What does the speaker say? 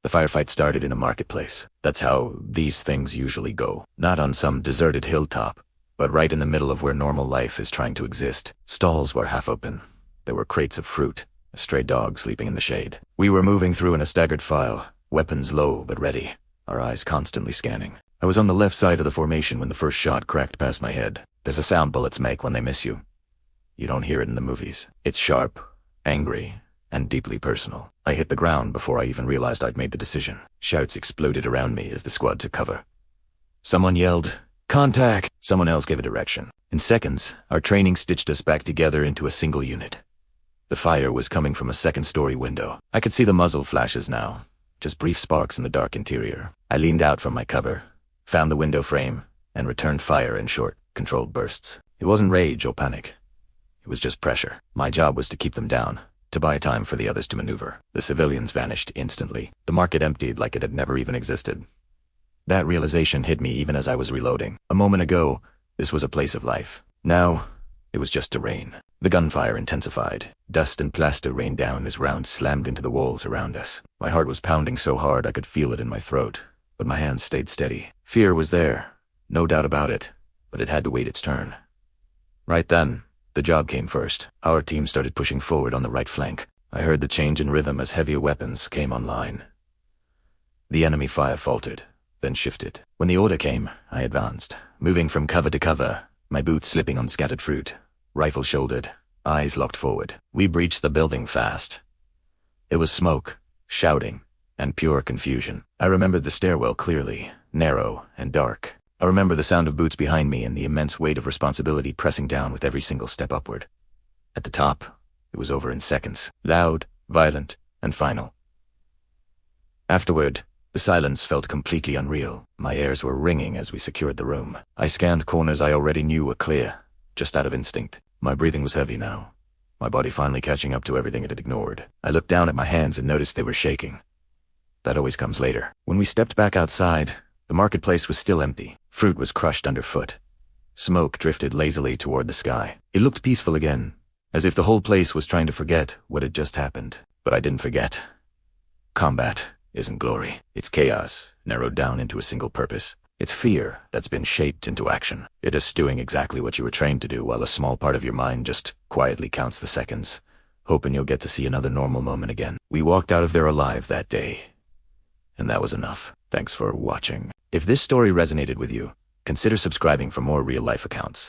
The firefight started in a marketplace. That's how these things usually go. Not on some deserted hilltop, but right in the middle of where normal life is trying to exist. Stalls were half open. There were crates of fruit, a stray dog sleeping in the shade. We were moving through in a staggered file, weapons low but ready, our eyes constantly scanning. I was on the left side of the formation when the first shot cracked past my head. There's a sound bullets make when they miss you. You don't hear it in the movies. It's sharp, angry, and deeply personal. I hit the ground before I even realized I'd made the decision. Shouts exploded around me as the squad took cover. Someone yelled, "Contact!" Someone else gave a direction. In seconds, our training stitched us back together into a single unit. The fire was coming from a second-story window. I could see the muzzle flashes now, just brief sparks in the dark interior. I leaned out from my cover, found the window frame, and returned fire in short, controlled bursts. It wasn't rage or panic. It was just pressure. My job was to keep them down, to buy time for the others to maneuver. The civilians vanished instantly. The market emptied like it had never even existed. That realization hit me even as I was reloading. A moment ago, this was a place of life. Now, it was just terrain. The gunfire intensified. Dust and plaster rained down as rounds slammed into the walls around us. My heart was pounding so hard I could feel it in my throat, but my hands stayed steady. Fear was there, no doubt about it, but it had to wait its turn. Right then, the job came first. Our team started pushing forward on the right flank. I heard the change in rhythm as heavier weapons came online. The enemy fire faltered, then shifted. When the order came, I advanced, moving from cover to cover, my boots slipping on scattered fruit, rifle shouldered, eyes locked forward. We breached the building fast. It was smoke, shouting, and pure confusion. I remembered the stairwell clearly, narrow and dark. I remember the sound of boots behind me and the immense weight of responsibility pressing down with every single step upward. At the top, it was over in seconds. Loud, violent, and final. Afterward, the silence felt completely unreal. My ears were ringing as we secured the room. I scanned corners I already knew were clear, just out of instinct. My breathing was heavy now, my body finally catching up to everything it had ignored. I looked down at my hands and noticed they were shaking. That always comes later. When we stepped back outside, the marketplace was still empty. Fruit was crushed underfoot. Smoke drifted lazily toward the sky. It looked peaceful again, as if the whole place was trying to forget what had just happened. But I didn't forget. Combat isn't glory. It's chaos, narrowed down into a single purpose. It's fear that's been shaped into action. It is doing exactly what you were trained to do while a small part of your mind just quietly counts the seconds, hoping you'll get to see another normal moment again. We walked out of there alive that day, and that was enough. Thanks for watching. If this story resonated with you, consider subscribing for more real-life accounts.